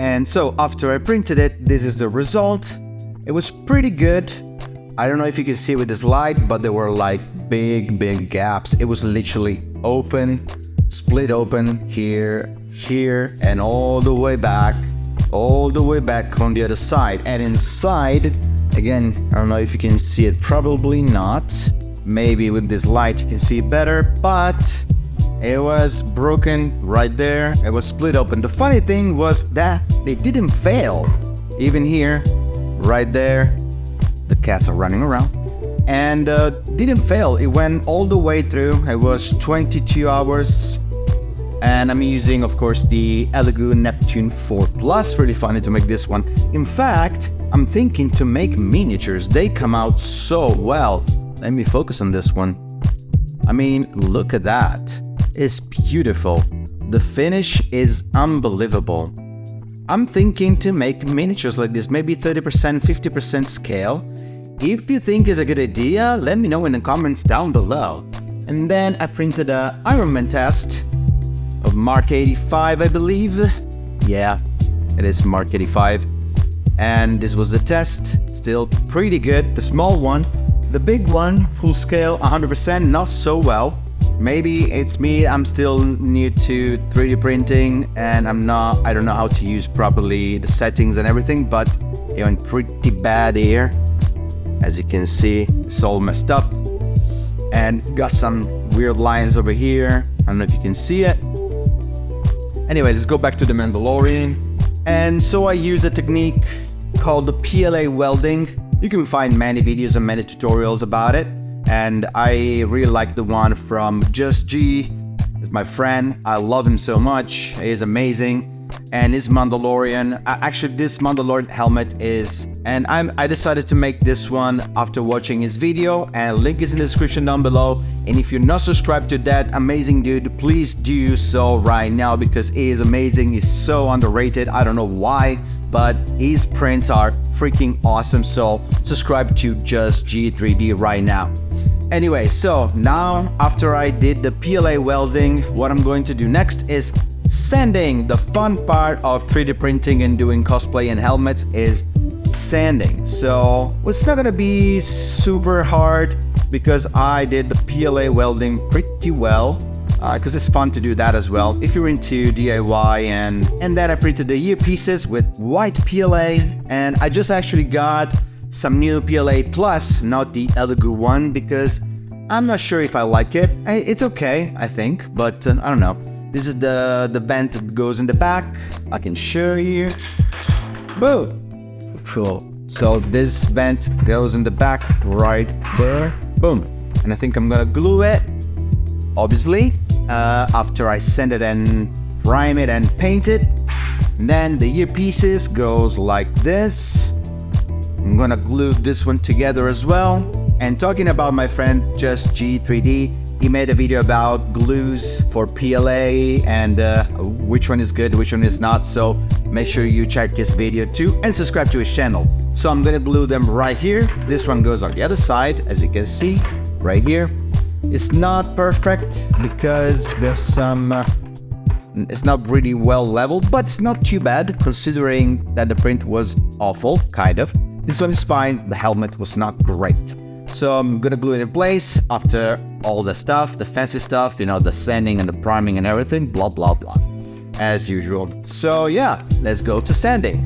And so after I printed it, this is the result. It was pretty good. I don't know if you can see with this light, but there were like big gaps. It was literally open, split open here, here, and all the way back on the other side. And inside, again, I don't know if you can see it, probably not. Maybe with this light you can see it better, but it was broken right there. It was split open. The funny thing was that they didn't fail. Even here, right there, the cats are running around. And didn't fail. It went all the way through. It was 22 hours. And I'm using, of course, the Elegoo Neptune 4 Plus. Really funny to make this one. In fact, I'm thinking to make miniatures. They come out so well. Let me focus on this one. I mean, look at that. It's beautiful. The finish is unbelievable. I'm thinking to make miniatures like this, maybe 30%, 50% scale. If you think it's a good idea, let me know in the comments down below. And then I printed a Iron Man test of Mark 85, I believe. Yeah, it is Mark 85. And this was the test. Still pretty good. The small one. The big one, full scale, 100%, not so well. Maybe it's me, I'm still new to 3D printing and I don't know how to use properly the settings and everything, but it went pretty bad here. As you can see, it's all messed up. And got some weird lines over here. I don't know if you can see it. Anyway, let's go back to the Mandalorian. And so I use a technique called the PLA welding. You can find many videos and many tutorials about it. And I really like the one from Just G. He's my friend. I love him so much. He's amazing. And his Mandalorian, actually this Mandalorian helmet is, and I decided to make this one after watching his video, and link is in the description down below. And if you're not subscribed to that amazing dude, please do so right now, because he is amazing. He's so underrated. I don't know why, but his prints are freaking awesome. So subscribe to Just G3D right now. Anyway, so now after I did the PLA welding, what I'm going to do next is sanding. The fun part of 3D printing and doing cosplay and helmets is sanding. So it's not gonna be super hard because I did the PLA welding pretty well, because it's fun to do that as well if you're into DIY. And then I printed the earpieces with white PLA, and I just actually got some new PLA Plus, not the Elegoo one, because I'm not sure if I like it. It's okay, I think, but I don't know. This is the vent that goes in the back. I can show you. Boom. Cool. So this vent goes in the back right there. Boom. And I think I'm gonna glue it, obviously, after I sand it and prime it and paint it. And then the earpieces goes like this. I'm gonna glue this one together as well. And talking about my friend Just G3D, he made a video about glues for PLA and which one is good, which one is not. So make sure you check his video too and subscribe to his channel. So I'm gonna glue them right here. This one goes on the other side, as you can see right here. It's not perfect because there's some it's not really well leveled, but it's not too bad considering that the print was awful, kind of. This one is fine. The helmet was not great. So I'm gonna glue it in place after all the stuff, the fancy stuff, you know, the sanding and the priming and everything, blah, blah, blah, as usual. So yeah, let's go to sanding.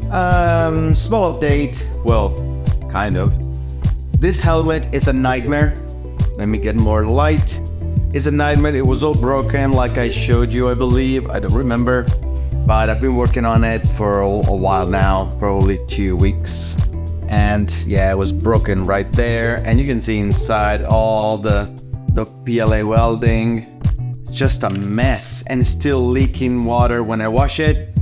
Small update. Well, kind of. This helmet is a nightmare. Let me get more light. It's a nightmare. It was all broken like I showed you, I believe. I don't remember. But I've been working on it for a while now, probably 2 weeks. And yeah, it was broken right there. And you can see inside all the PLA welding. It's just a mess and it's still leaking water when I wash it.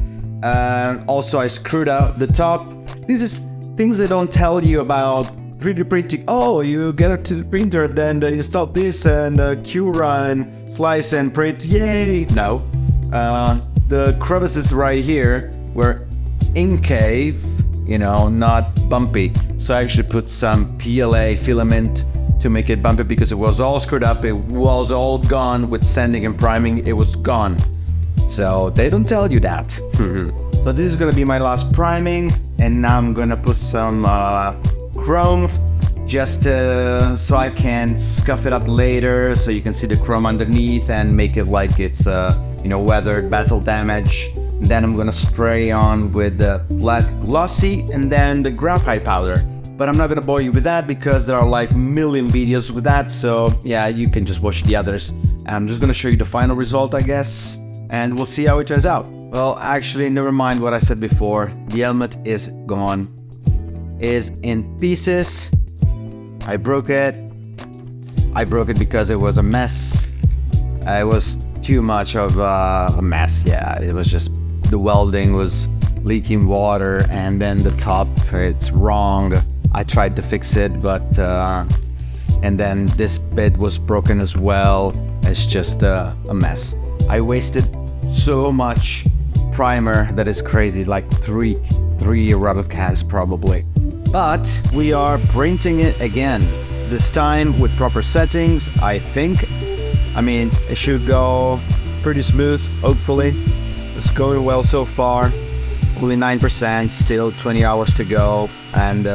Also, I screwed out the top. This is things they don't tell you about 3D printing. Oh, you get it to the printer, then install this and Cura and slice and print. Yay! No. The crevices right here were incave, you know, not bumpy. So I actually put some PLA filament to make it bumpy because it was all screwed up. It was all gone with sanding and priming. It was gone. So they don't tell you that. So this is gonna be my last priming, and now I'm gonna put some chrome just so I can scuff it up later so you can see the chrome underneath and make it like it's you know, weathered, battle damage. And then I'm gonna spray on with the black glossy and then the graphite powder. But I'm not gonna bore you with that because there are like a million videos with that, so yeah, you can just watch the others. I'm just gonna show you the final result, I guess, and we'll see how it turns out. Well, actually, never mind what I said before. The helmet is gone. Is in pieces. I broke it. I broke it because it was a mess. It was too much of a mess. Yeah, it was just the welding was leaking water, and then the top, it's wrong. I tried to fix it, but and then this bit was broken as well. It's just a mess. I wasted so much primer that is crazy, like three rubber cans probably. But we are printing it again, this time with proper settings, I think. I mean, it should go pretty smooth, hopefully. It's going well so far. Only 9%, still 20 hours to go, and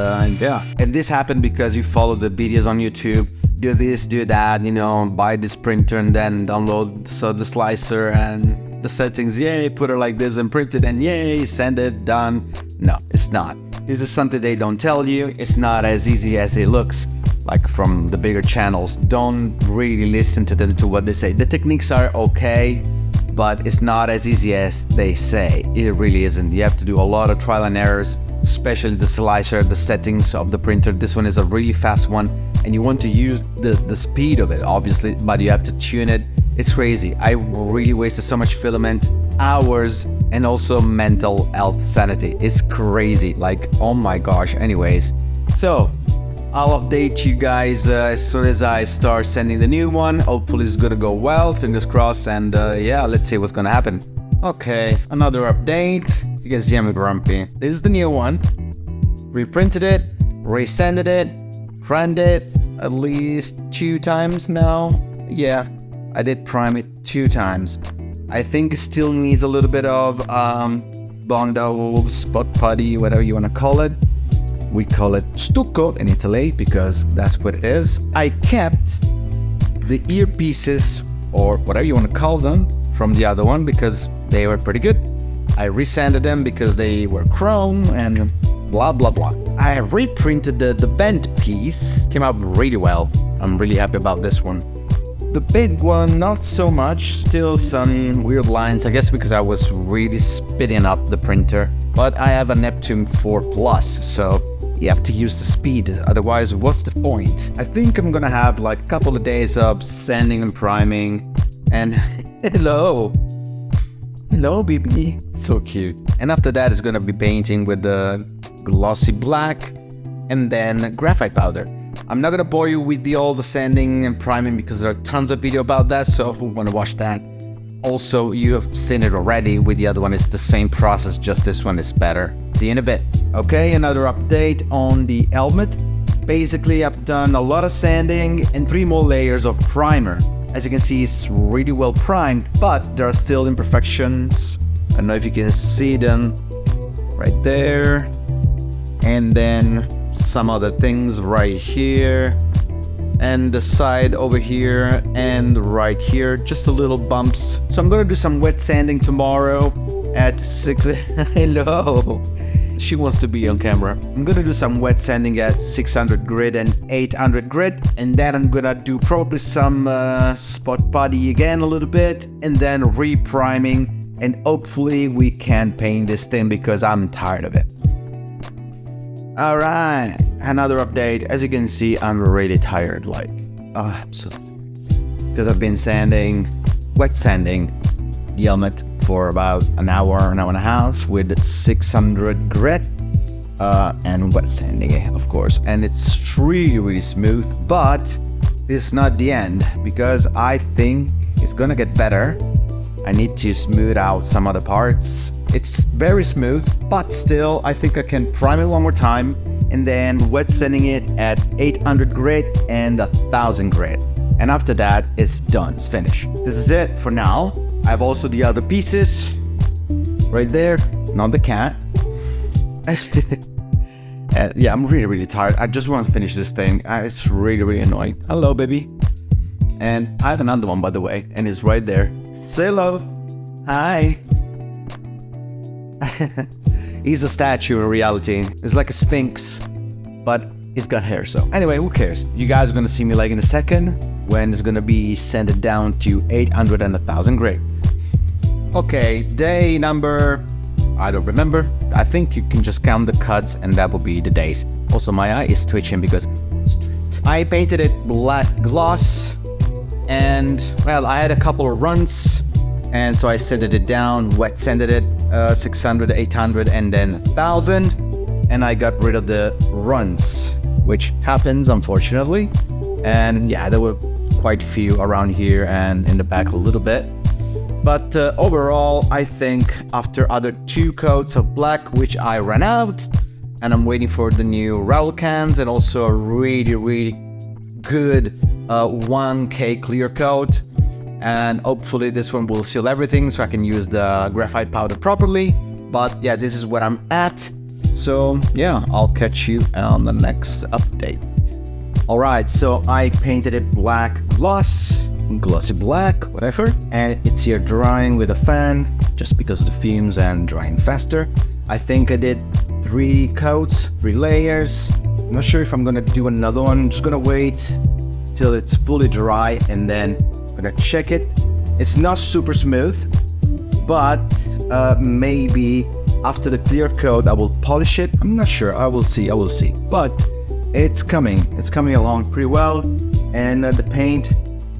yeah. And this happened because you follow the videos on YouTube. Do this, do that, you know, buy this printer and then download the slicer and the settings, yay, put it like this and print it and yay, send it, done. No, it's not. This is something they don't tell you. It's not as easy as it looks, like from the bigger channels. Don't really listen to them, to what they say. The techniques are okay, but it's not as easy as they say. It really isn't. You have to do a lot of trial and errors, especially the slicer, the settings of the printer. This one is a really fast one, and you want to use the speed of it, obviously, but you have to tune it. It's crazy. I really wasted so much filament, hours, and also mental health sanity. It's crazy, like, oh my gosh. Anyways, so I'll update you guys as soon as I start sending the new one. Hopefully it's gonna go well, fingers crossed, and yeah, let's see what's gonna happen. Okay, another update. You can see I'm grumpy. This is the new one. Reprinted it, resended it, primed it at least 2 times now. Yeah, I did prime it 2 times. I think it still needs a little bit of Bondo, spot putty, whatever you wanna call it. We call it stucco in Italy because that's what it is. I kept the earpieces, or whatever you want to call them, from the other one because they were pretty good. I resanded them because they were chrome and blah blah blah. I reprinted the bent piece. Came out really well. I'm really happy about this one. The big one, not so much. Still some weird lines, I guess because I was really speeding up the printer. But I have a Neptune 4 Plus, so you have to use the speed, otherwise what's the point? I think I'm gonna have like a couple of days of sanding and priming, and hello baby, so cute. And after that it's gonna be painting with the glossy black and then graphite powder. I'm not gonna bore you with all the sanding and priming because there are tons of video about that, so if you want to watch that. Also, you have seen it already with the other one. It's the same process, just this one is better. See you in a bit. Okay, another update on the helmet. Basically, I've done a lot of sanding and 3 more layers of primer. As you can see, it's really well primed, but there are still imperfections. I don't know if you can see them right there. And then some other things right here. And the side over here and right here, just a little bumps. So I'm gonna do some wet sanding tomorrow at 6. Hello. She wants to be on camera. I'm gonna do some wet sanding at 600 grit and 800 grit, and then I'm gonna do probably some spot putty again a little bit, and then re-priming, and hopefully we can paint this thing because I'm tired of it. Alright, another update. As you can see, I'm really tired, like, absolutely. Because I've been wet sanding the helmet for about an hour and a half with 600 grit and wet sanding it, of course. And it's really smooth, but this is not the end because I think it's gonna get better. I need to smooth out some other parts. It's very smooth, but still I think I can prime it one more time and then wet sanding it at 800 grit and 1000 grit. And after that, it's done, it's finished. This is it for now. I have also the other pieces right there, not the cat. Yeah, I'm really tired. I just want to finish this thing. It's really annoying. Hello, baby. And I have another one, by the way, and it's right there. Say hello. Hi. He's a statue in reality. It's like a sphinx, but it's got hair, so anyway, who cares? You guys are gonna see me like in a second when it's gonna be sent down to 800 and 1000 grit. Okay, day number, I don't remember. I think you can just count the cuts and that will be the days. Also, my eye is twitching because I painted it black gloss, and well, I had a couple of runs, and so I sanded it down, wet sanded it 600, 800, and then 1000, and I got rid of the runs, which happens unfortunately. And yeah, there were quite a few around here and in the back a little bit. But overall, I think after other 2 coats of black, which I ran out, and I'm waiting for the new Ravel cans and also a really good 1K clear coat. And hopefully this one will seal everything so I can use the graphite powder properly. But yeah, this is where I'm at. So yeah, I'll catch you on the next update. Alright, so I painted it black glossy black, whatever, and it's here drying with a fan just because of the fumes and drying faster. I think I did 3 coats, 3 layers. I'm not sure if I'm gonna do another one. I'm just gonna wait till it's fully dry and then I'm gonna check it. It's not super smooth, but maybe after the clear coat I will polish it. I'm not sure, I will see, but it's coming along pretty well. And the paint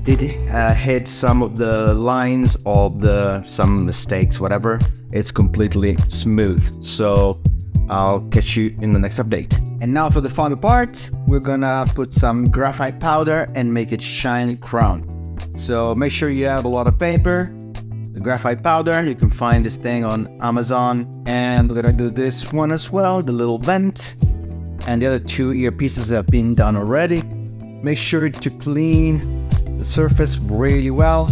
did hit some of the lines of some mistakes, whatever. It's completely smooth, so I'll catch you in the next update. And now for the final part, we're gonna put some graphite powder and make it shiny crown. So make sure you have a lot of paper. The graphite powder, you can find this thing on Amazon. And we're gonna do this one as well, the little vent. And the other 2 earpieces have been done already. Make sure to clean the surface really well.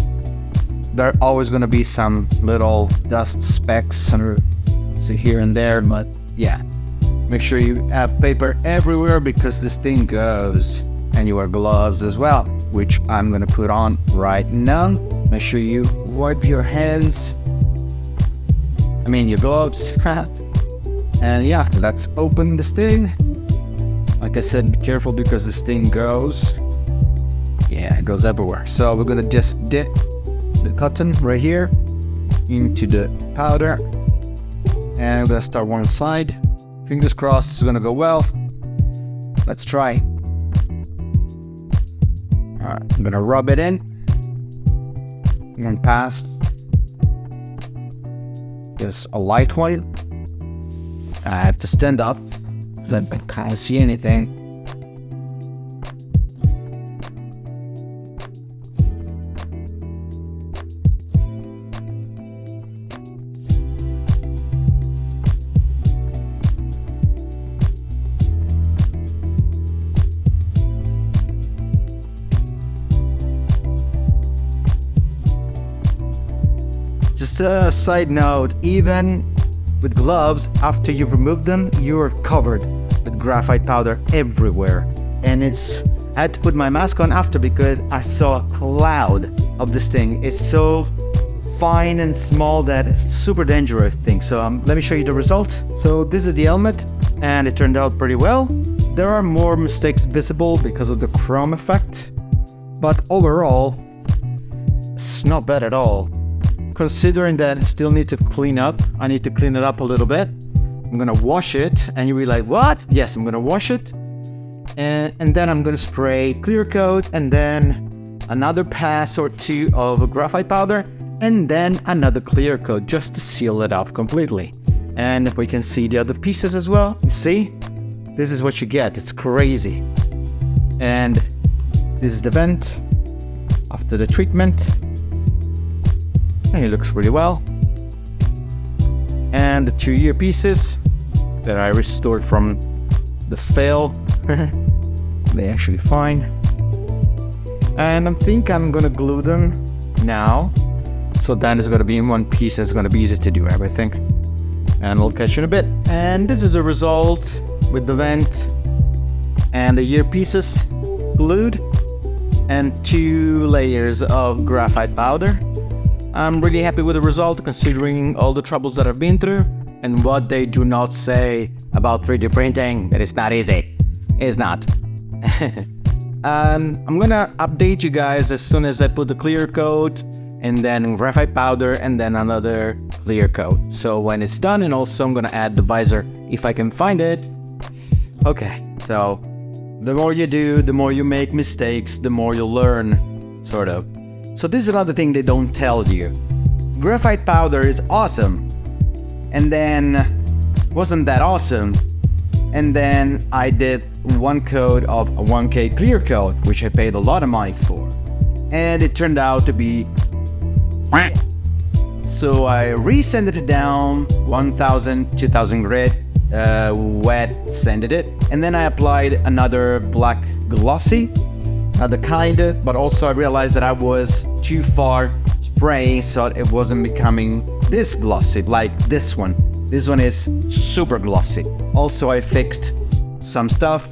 There are always gonna be some little dust specks here and there, but yeah. Make sure you have paper everywhere because this thing goes. And you wear gloves as well, which I'm gonna put on right now. Make sure you wipe your hands. Your gloves. And yeah, let's open this thing. Like I said, be careful because this thing goes. Yeah, it goes everywhere. So we're gonna just dip the cotton right here into the powder. And we're gonna start one side. Fingers crossed it's gonna go well. Let's try. Alright, I'm gonna rub it in. I'm gonna pass just a light one. I have to stand up so I can't see anything. Just a side note, even with gloves, after you've removed them, you're covered with graphite powder everywhere. And I had to put my mask on after because I saw a cloud of this thing. It's so fine and small that it's super dangerous thing. So let me show you the result. So this is the helmet, and it turned out pretty well. There are more mistakes visible because of the chrome effect, but overall, it's not bad at all. Considering that I still need to clean up, I need to clean it up a little bit. I'm gonna wash it, and you'll be like, what? Yes, I'm gonna wash it. And then I'm gonna spray clear coat, and then another pass or two of graphite powder, and then another clear coat just to seal it off completely. And we can see the other pieces as well. You see? This is what you get. It's crazy. And this is the vent after the treatment. And it looks pretty well. And the 2 earpieces that I restored from the sale. They're actually fine. And I think I'm gonna glue them now. So then it's gonna be in one piece and it's gonna be easy to do everything. And I'll catch you in a bit. And this is the result with the vent and the earpieces glued and 2 layers of graphite powder. I'm really happy with the result considering all the troubles that I've been through and what they do not say about 3D printing, that it's not easy. It's not. I'm gonna update you guys as soon as I put the clear coat and then graphite powder and then another clear coat. So when it's done, and also I'm gonna add the visor if I can find it. Okay, so the more you do, the more you make mistakes, the more you learn, sort of. So this is another thing they don't tell you. Graphite powder is awesome. And then wasn't that awesome. And then I did one coat of a 1K clear coat, which I paid a lot of money for. And it turned out to be so I resanded it down 1000, 2000 grit, wet sanded it. And then I applied another black glossy, another kind, but also I realized that I was too far spraying, so it wasn't becoming this glossy like this one. This one is super glossy. Also, I fixed some stuff.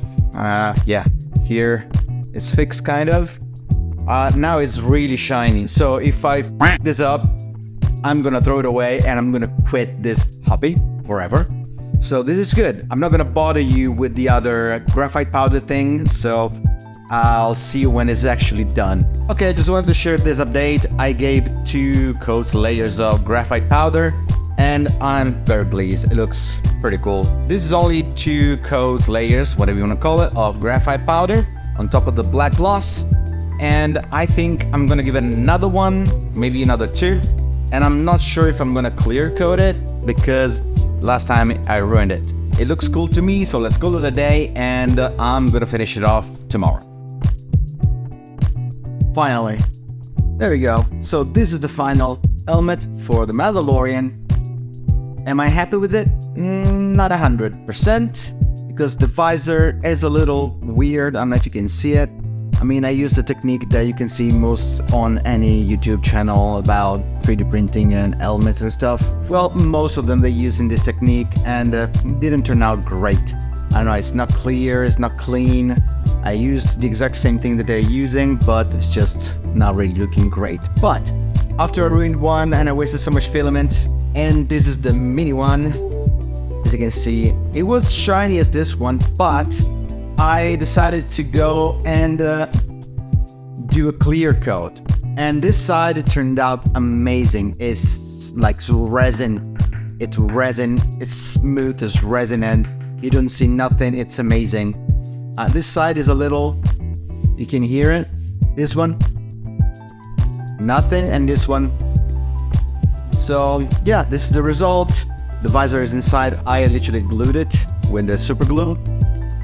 Yeah, here it's fixed kind of. Now it's really shiny. So if I f this up, I'm gonna throw it away and I'm gonna quit this hobby forever. So this is good. I'm not gonna bother you with the other graphite powder thing. So I'll see you when it's actually done. Okay, I just wanted to share this update. I gave 2 coats layers of graphite powder and I'm very pleased. It looks pretty cool. This is only 2 coats layers, whatever you want to call it, of graphite powder on top of the black gloss. And I think I'm gonna give it another one, maybe another 2. And I'm not sure if I'm gonna clear coat it because last time I ruined it. It looks cool to me, so let's call it a day and I'm gonna finish it off tomorrow. Finally, there we go. So this is the final helmet for the Mandalorian. Am I happy with it? Not 100%, because the visor is a little weird. I don't know if you can see it. I mean, I use the technique that you can see most on any YouTube channel about 3D printing and helmets and stuff. Well, most of them, they're using this technique and didn't turn out great. I don't know, it's not clear, it's not clean. I used the exact same thing that they're using, but it's just not really looking great. But after I ruined one and I wasted so much filament, and this is the mini one, as you can see, it was shiny as this one, but I decided to go and do a clear coat. And this side, it turned out amazing. It's like resin. It's smooth as resin and you don't see nothing. It's amazing. This side is a little, you can hear it. This one, nothing, and this one. So yeah, this is the result. The visor is inside. I literally glued it with the super glue.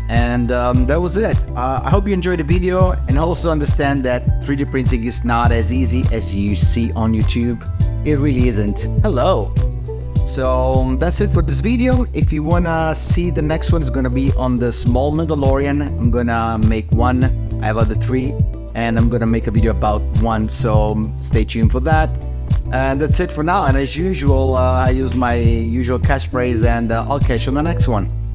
And that was it. I hope you enjoyed the video and also understand that 3D printing is not as easy as you see on YouTube. It really isn't. Hello. So that's it for this video. If you wanna see the next one, is gonna be on the small Mandalorian. I'm gonna make one. I have other 3 and I'm gonna make a video about one, so stay tuned for that. And that's it for now, and as usual, I use my usual catchphrase and I'll catch you on the next one.